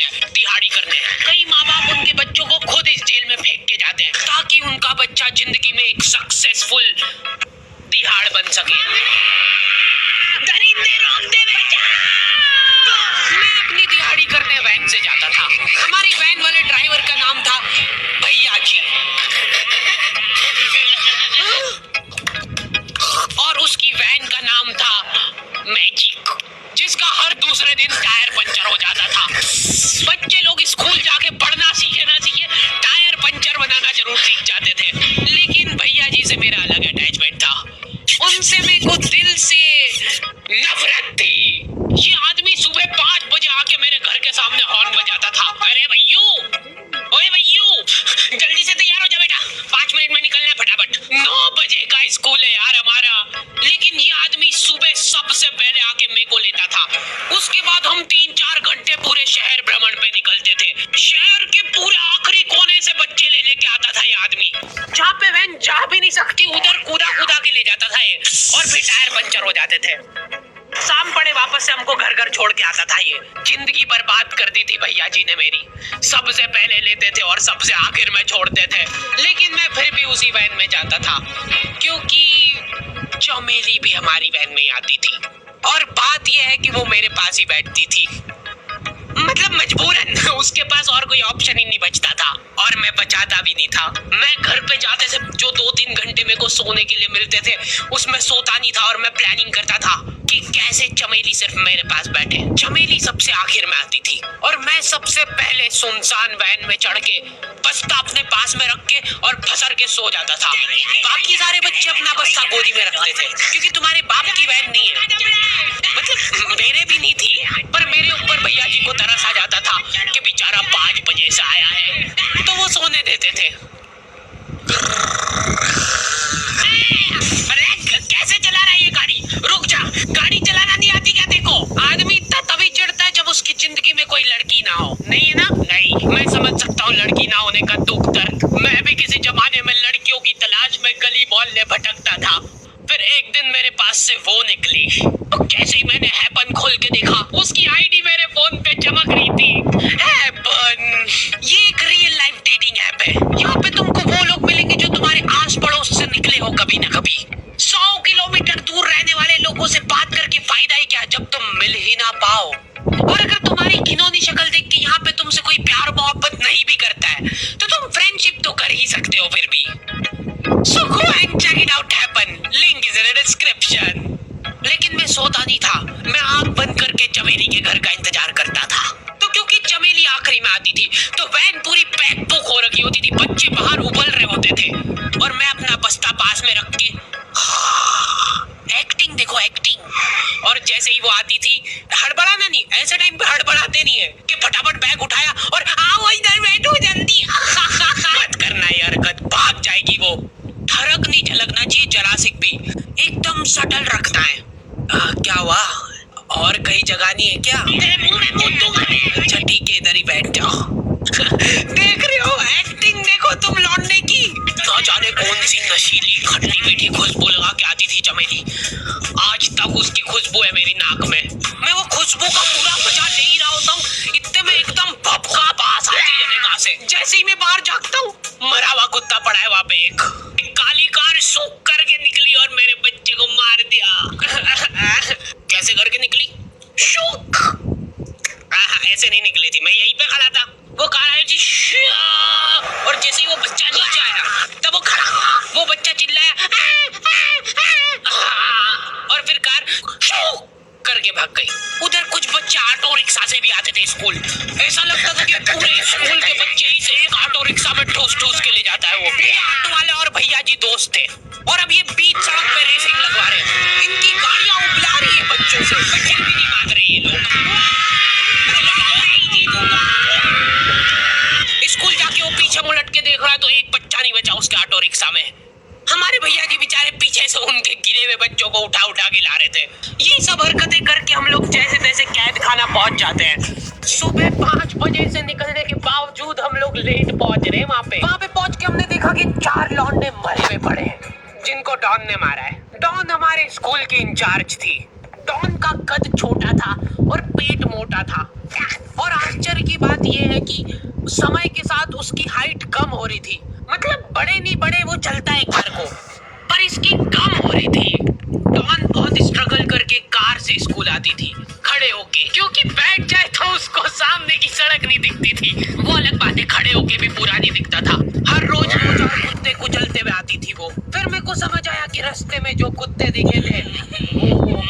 हैं दिहाड़ी करने। कई माँ बाप उनके बच्चों को खुद इस जेल में फेंक के जाते हैं ताकि उनका बच्चा जिंदगी में एक सक्सेसफुल दिहाड़ बन सके। दरिंदे रोक दे बच्चा। मैं अपनी दिहाड़ी करने वैन से जाता था। हमारी वैन वाले ड्राइवर का नाम था भैया जी और उसकी वैन का नाम था मैजिक, जिसका हर दूसरे दिन टायर पंचर हो जाता था। बच्चे लोग स्कूल जाके पढ़ना सीखे ना सीखे, टायर पंचर बनाना जरूर सीख जाते थे। लेकिन भैया जी से मेरा अलग अटैचमेंट था। उनसे मेरे को दिल से नफरत थी। ये आदमी सुबह 5 बजे आके मेरे घर के सामने हॉर्न बजाता था। अरे भैयू, ओए भैयू, जल्दी से तैयार हो जा बेटा, 5 मिनट में निकलना है फटाफट। 9 बजे का स्कूल है यार हमारा। लेकिन ये आदमी सुबह सबसे पहले आके मेरे को लेता था। उसके बाद हम 3-4 घंटे पूरे शहर भ्रमण पे निकलते थे। शहर के पूरे आखिरी कोने से बच्चे ले लेके आता था ये आदमी। जहाँ पे वैन जा भी नहीं सकती उधर कूदा कूदा के ले जाता था ये, और फिर टायर पंचर हो जाते थे। शाम पड़े वापस से हमको घर घर छोड़ के आता था ये। जिंदगी बर्बाद कर दी थी भैया जी ने मेरी। सबसे पहले लेते थे और सबसे आखिर में छोड़ते थे। लेकिन मैं फिर भी उसी वैन में जाता था क्योंकि चमेली भी हमारी वैन में आती थी। और बात यह है कि वो मेरे पास ही बैठती थी, मतलब मजबूरन। उसके पास और कोई ऑप्शन ही नहीं बचता था और मैं बचाता भी नहीं था। मैं घर पे जाते से जो 2-3 घंटे मेरे को सोने के लिए मिलते थे उसमें सोता नहीं था और मैं प्लानिंग करता था कि कैसे चमेली सिर्फ मेरे पास बैठे। चमेली सबसे आखिर में आती थी और मैं सबसे पहले सुनसान वैन में चढ़ के बस्ता अपने पास में रख के और फसर के सो जाता था। बाकी सारे बच्चे अपना बस्ता गोदी में रखते थे क्योंकि तुम्हारे बाप की वैन नहीं है, मतलब मेरे भी नहीं थी। पर मेरे ऊपर भैया जी को तरस आ जाता था कि बेचारा 5 बजे से आया है, तो वो सोने देते थे। अरे कैसे चला रहा है ये गाड़ी? रुक जा, गाड़ी चलाना नहीं आती क्या? देखो, आदमी इतना तभी चिढ़ता है जब उसकी जिंदगी में कोई लड़की ना हो। नहीं है ना? नहीं, मैं समझ सकता हूँ लड़की ना होने का दुख दर्द। मैं भी किसी जमाने में लड़कियों की तलाश में गली मोहल्ले भटकता था। फिर एक दिन मेरे पास से वो निकली, तो जैसे ही मैंने हैपन खोल के देखा उसकी आईडी मेरे फोन पे चमक रही थी। हैपन ये एक रियल लाइफ डेटिंग ऐप है। यहाँ पे तुमको वो लोग मिलेंगे जो तुम्हारे आस पड़ोस से निकले हो कभी न कभी। 100 किलोमीटर दूर रहने वाले लोगों से बात करके फायदा ही क्या जब तुम मिल ही ना पाओ। और अगर तुम्हारी घिनौनी शक्ल देख के यहाँ पे तुमसे कोई प्यार मोहब्बत नहीं भी करता है तो तुम फ्रेंडशिप तो कर ही सकते हो फिर भी। So go and check it out happen. Link is in the description. लेकिन मैं सोता नहीं था। मैं आंख बंद करके चमेली के घर का इंतजार करता था। तो क्योंकि चमेली आखिरी में आती थी तो वैन पूरी पैक बुक हो रखी होती थी। बच्चे बाहर उबल रहे होते थे और मैं अपना बस्ता पास में रख के एक्टिंग देखो एक्टिंग। और जैसे ही वो आती थी, हड़बड़ाना नहीं, ऐसे टाइम पे हड़बड़ाते नहीं है कि फटाफट बैग उठाया और आओ इधर बैठो जल्दी। मत करना ये हरकत, भाग जाएगी वो। ठरक नहीं झलकना चाहिए जरासिक भी, एकदम सटल रखना है। क्या हुआ? और कहीं जगह नहीं है क्या? तेरे मुंह में कूद दूंगा मैं। अच्छा ठीक है, इधर ही बैठ जाओ। देख रहे हो एक्टिंग देखो तुम लौंडे की। ना जाने कौन सी नशीली खट्टी मीठी खुशबू लगा के आती थी चमेली। आज तक उसकी खुशबू है मेरी नाक में। मैं वो खुशबू का पूरा मजा ले ही रहा होता हूँ, इतने में एकदम भपका बास आती है जगह से। जैसे ही मैं बाहर झांकता हूँ, मरा हुआ कुत्ता पड़ा है वहाँ पे। एक काली कार सूख करके निकली और मेरे बच्चे को मार दिया। कैसे करके निकली? शूक। ऐसे नहीं निकली थी, मैं यहीं पे खड़ा था, वो कार आई थी और जैसे ही वो बच्चा नीचे आया तब वो खड़ा, वो बच्चा चिल्लाया और फिर कार करके भाग गई। उधर कुछ बच्चे ऑटो रिक्शा से भी आते थे स्कूल। ऐसा लगता था कि पूरे स्कूल के बच्चे ही से एक ऑटो रिक्शा में ठूस ठूस के ले जाता है वो। ऑटो वाले और भैया जी दोस्त थे और अब ये बीच सड़क पे रेसिंग लगवा रहे हैं। इनकी गाड़ियां उबला रही है बच्चों से, बच्चे भी नहीं मान रहे ये लोग। स्कूल जाके वो पीछे मुलट के देख रहा है तो एक बच्चा नहीं बचा उसके ऑटो रिक्शा में। हमारे भैया जी बेचारे पीछे से उनके गिरे हुए बच्चों को उठा उठा के ला रहे थे। ये सब हरकतें करके हम लोग जैसे तैसे कैद खाना पहुंच जाते हैं। सुबह 5 बजे से निकलने के बावजूद हम लोग लेट पहुंच रहे हैं वहाँ पे पहुंच के हमने देखा कि 4 लौंडे मरे हुए पड़े हैं जिनको डॉन ने मारा है। डॉन हमारे स्कूल की इंचार्ज थी। डॉन का कद छोटा था और पेट मोटा था और आश्चर्य की बात ये है कि समय के साथ उसकी हाइट कम हो रही थी, मतलब बड़े नहीं बड़े वो चलता है एक बार को, पर इसकी कम हो रही थी। डॉन बहुत स्ट्रगल करके कार से स्कूल आती थी खड़े होके, क्योंकि बैठ जाए तो उसको सामने की सड़क नहीं दिखती थी। वो अलग बात है, खड़े होके भी पूरा नहीं दिखता था। हर रोज कुत्ते कुचलते हुए आती थी वो। फिर मेरे को समझ आया कि रास्ते में जो कुत्ते दिखे थे वो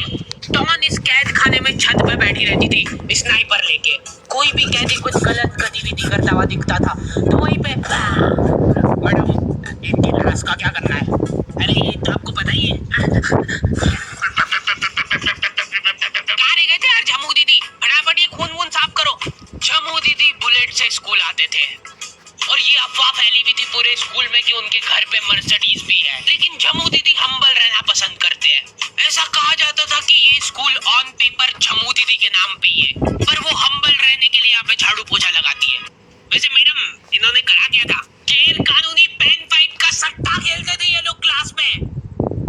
डॉन इस कैद खाने में छत पे बैठी रहती थी स्नाइपर लेके। कोई भी कैदी कुछ गलत गतिविधि करता हुआ दिखता था तो वहीं पे, मैडम इनकी लाश का क्या करना है? अरे ये तो आपको पता ही है। कहाँ रह गए थे यार झमू दीदी, फटाफट ये खून वून साफ करो। झमू दीदी बुलेट से स्कूल आते थे और ये अफवाह फैली भी थी पूरे स्कूल में कि उनके घर पे मर्सिडीज भी है, लेकिन झमू दीदी हम्बल रहना पसंद करते हैं। ऐसा कहा जाता था कि ये स्कूल ऑन पेपर झमू दीदी के नाम पे ही है, पर वो हम्बल रहने के लिए यहाँ पे झाड़ू पोछा लगाती है। वैसे मैडम इन्होंने करा क्या था? गैर कानूनी पेन फाइट का सट्टा खेलते थे ये लोग क्लास में।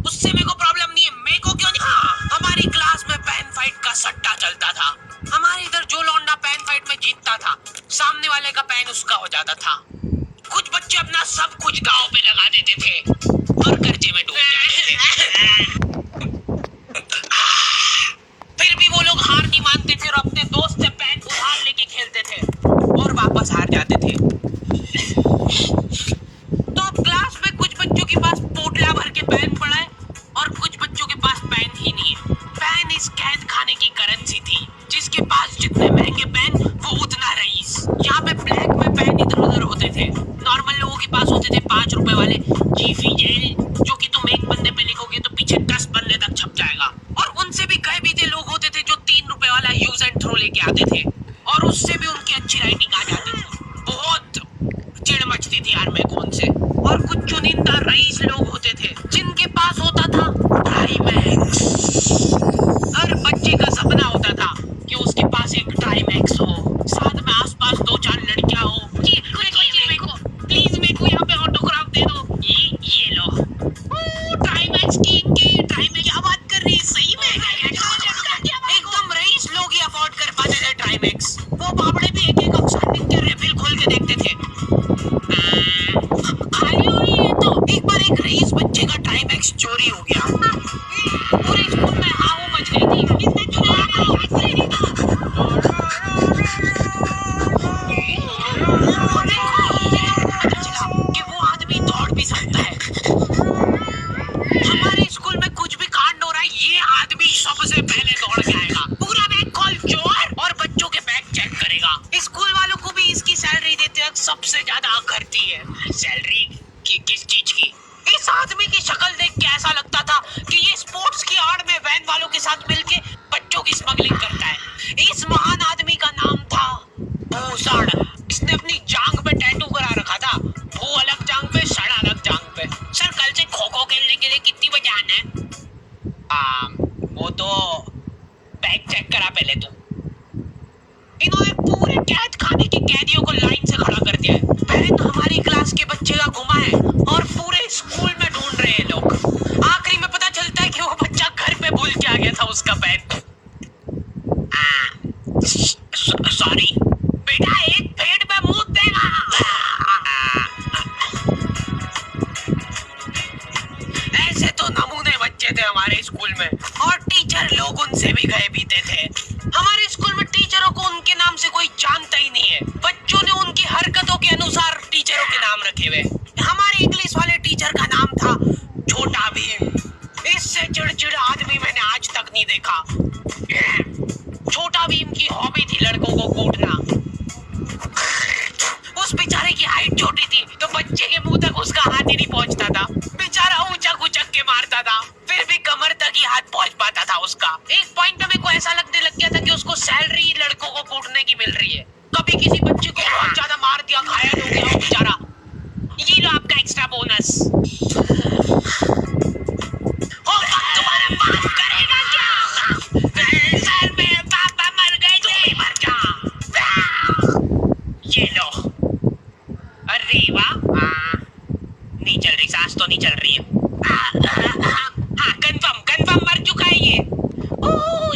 उससे मेरे को प्रॉब्लम नहीं है, मेरे को क्यों नहीं? हाँ, हमारी क्लास में पेन फाइट का सट्टा चलता था। हमारे इधर जो लौंडा पेन फाइट में जीतता था, सामने वाले का पेन उसका हो जाता था। कुछ बच्चे अपना सब कुछ दांव पे लगा देते थे और कर्जे में डूब जाते थे। फिर भी वो लोग हार नहीं मानते थे और अपने दोस्त से पेन उधार लेके खेलते थे और वापस हार जाते थे। तो अब क्लास में कुछ बच्चों के पास पोटला भर के पेन पड़ा है और कुछ बच्चों के पास पेन ही नहीं है। पेन इस कैद खाने की करेंसी थी, जिसके पास जितने महंगे पेन वो उतना रईस। यहाँ पे ब्लैक में पेन इधर उधर होते थे। नॉर्मल लोगों के पास होते थे 5 रुपए वाले जीफी जेल, जो कि तुम एक पन्ने पे लिखोगे तो पीछे 10 पन्ने तक छप जाएगा। और उनसे भी कई बीते लोग होते थे जो 3 रुपए वाला यूज एंड थ्रो लेके आते थे और उससे भी उनकी अच्छी राइटिंग आ जाती थी। बहुत चिढ़ मचती थी यार मेरे को उनसे। और कुछ चुनिंदा रईस लोग होते थे जिनके पास होता था ट्राईमैक्स। हर बच्चे का सपना होता था कि उसके पास एक ट्राईमैक्स हो, साथ में आसपास 2-4 लड़कियां हो। जी मेरे को प्लीज मेरे को यहाँ पे ऑटोग्राफ दे दो। ये लो ट्राईमैक्स की ट्राईमैक्स क्या बात कर रही है? सही में एकदम रईस लोग ही अफोर्ड कर पाते थे ट्राईमैक्स। वो बाबड़े भी एक अक्षर लिख के रिफिल खोल के देखते थे। खाली हो रही है तो एक बार एक रईस बच्चे का ट्राईमैक्स चोरी हो गया। पूरे स्कूल में हाव मच गई थी, किसने चुराया? कि वो आदमी दौड़ भी सकता है। हमारे स्कूल में कुछ भी कांड हो रहा है, ये आदमी सबसे पहले दौड़ के आएगा, पूरा बैग खोल चोर और बच्चों के बैग चेक करेगा। स्कूल वालों को भी इसकी सैलरी देते वक्त सबसे ज्यादा करती है। सैलरी की किस चीज की? इस आदमी की शक्ल देख के ऐसा लगता था कि ये स्पोर्ट्स की आड़ में वैन वालों के साथ मिलके बच्चों की स्मगलिंग करता है। इस महान आदमी का नाम था भूसड़। इसने अपनी जांग पे टैटू करा रखा था, भू अलग जांग पे, सड़ अलग जांग पे। सर कल से खो खो खेलने के लिए कितनी बजे आना है? वो तो बैग चेक करा पहले तू। इन्होंने पूरे कैद खाने के कैदियों को लाइन से खड़ा कर दिया है। पेन हमारी क्लास के बच्चे का गुमा है और पूरे स्कूल में ढूंढ रहे हैं लोग। आखिरी में पता चलता है कि वो बच्चा घर पे भूल के आ गया था उसका पेन। सॉरी बेटा, एक पेड़ पे मुंह देगा। ऐसे तो नमूने बच्चे थे हमारे स्कूल में और टीचर लोग उनसे भी गए बीते थे। हमारे स्कूल में टीचरों को उनके नाम से कोई जानता ही नहीं है। बच्चों ने उनकी हरकतों के अनुसार टीचरों के नाम रखे हुए। हमारे इंग्लिश वाले टीचर का नाम था छोटा भीम। इससे चिड़चिड़ा आदमी मैंने आज तक नहीं देखा। छोटा भीम की हॉबी थी लड़कों को कूटना। उस बेचारे की हाइट छोटी थी तो बच्चे के मुंह तक उसका हाथ ही नहीं पहुंचता था। बेचारा उचक उचक के मारता था, फिर भी कमर तक ही हाथ पहुंच पाता था उसका। एक पॉइंट पे मेरे को ऐसा लगने लग गया था कि उसको सैलरी लड़कों को कूटने की मिल रही है। कभी किसी बच्चे को बहुत ज्यादा मार दिया, घायल हो गया बेचारा, ये लो आपका एक्स्ट्रा बोनस। तुम्हारा बाप करेगा क्या? सर मेरे पापा मर गए थे। मर जा। ये लो। अरे वाह, नहीं चल रही सांस, तो नहीं चल रही है। हाँ कंफर्म मर चुका है ये।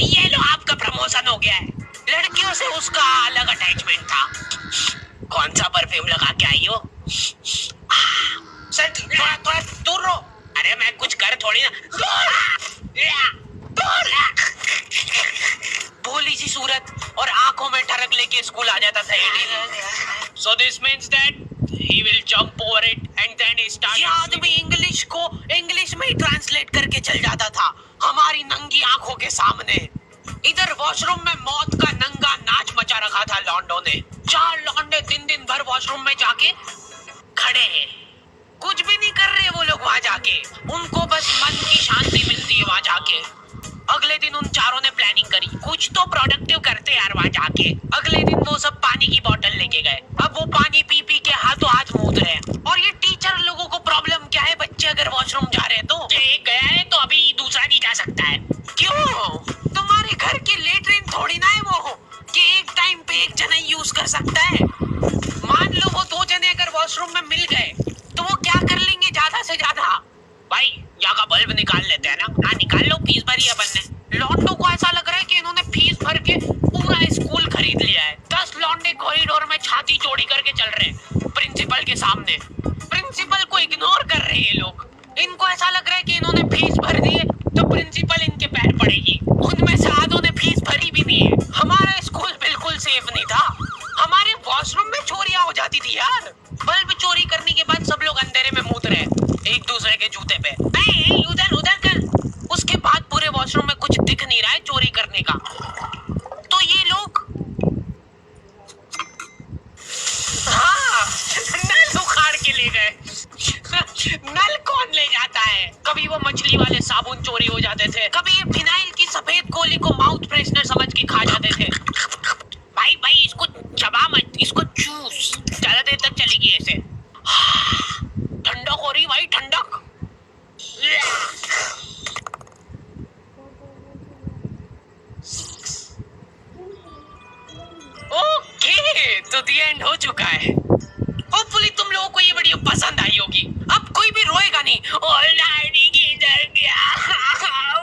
ये लो आपका प्रमोशन हो गया है। लड़कियों से उसका अलग अटैचमेंट था। था। कौन सा परफ्यूम लगा के आई हो? सर थोड़ा थोड़ा दूर रहो। अरे मैं कुछ कर थोड़ी ना। भोली सी सूरत और आंखों में ठरक लेके स्कूल आ जाता था ये। So this means that he will jump over it and then he starts. ये आदमी इंग्लिश को इंग्लिश में ही ट्रांसलेट करके चल जाता था हमारी नंगी आंखों के सामने। इधर वॉशरूम में मौत का नंगा नाच मचा रखा था लॉन्डो ने। 4 लॉन्डे दिन भर वॉशरूम में जाके खड़े हैं, कुछ भी नहीं कर रहे वो लोग वहाँ जाके। उनको बस मन की शांति मिलती है वहाँ जाके। अगले दिन उन चारों ने प्लानिंग करी, कुछ तो प्रोडक्टिव करते यार वहाँ जाके। अगले दिन वो सब पानी की बोतल लेके गए। अब वो पानी पी पी के हाथों हाथ मूद रहे हैं। और ये टीचर लोगों को प्रॉब्लम क्या है, बच्चे अगर वॉशरूम जा रहे हैं तो एक गया है तो अभी दूसरा नहीं जा सकता है। क्यों? तुम्हारे घर की लेटरिन थोड़ी ना है वो कि एक टाइम पे एक जना यूज कर सकता है। मान लो वो 2 जने अगर वॉशरूम में मिल गए तो वो क्या कर लेंगे ज्यादा से ज्यादा? भाई यहाँ का बल्ब निकाल लेते हैं ना। हाँ निकाल लो, फीस भरी है अपन ने। लॉन्डो को ऐसा लग रहा है कि इन्होंने फीस भर के पूरा स्कूल खरीद लिया है। 10 लॉन्डे कॉरिडोर में छाती चौड़ी करके चल रहे हैं प्रिंसिपल के सामने। प्रिंसिपल को इग्नोर कर रहे हैं ये लोग। इनको ऐसा लग रहा है कि इन्होंने फीस भर दी है तो प्रिंसिपल इनके पैर पड़ेगी। उनमें से आधों ने फीस भरी भी नहीं है। हमारा स्कूल बिल्कुल सेफ नहीं था। हमारे वॉशरूम में चोरियां हो जाती थी यार। बल्ब चोरी करने के बाद सब लोग अंधेरे में मूत रहे एक दूसरे के जूते पे। उधर उधर कर। उसके बाद पूरे वॉशरूम में कुछ दिख नहीं रहा है चोरी करने का। तो ये लोग हाँ नल उखाड़ के ले गए। नल कौन ले जाता है? कभी वो मछली वाले साबुन चोरी हो जाते थे, कभी ये फिनाइल की सफेद गोली को माउथ फ्रेशनर समझ के खा जाते थे। भाई इसको चबा मत, इसको चूस। ज्यादा देर तक चलेगी ऐसे। ठंडक हो रही भाई, ठंडक। ओके तो द एंड हो चुका है। होपफुली तुम लोगों को ये वीडियो पसंद आई होगी। अब कोई भी रोएगा नहीं। किधर गया?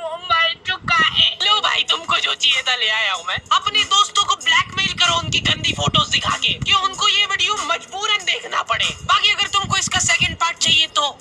वो मर चुका है। लो भाई तुमको जो चाहिए था ले आया हूँ मैं। अपने दोस्तों को ब्लैकमेल करो उनकी गंदी फोटोज दिखा के कि उनको ये वीडियो मजबूरन देखना पड़े। बाकी अगर तुमको इसका सेकंड पार्ट चाहिए तो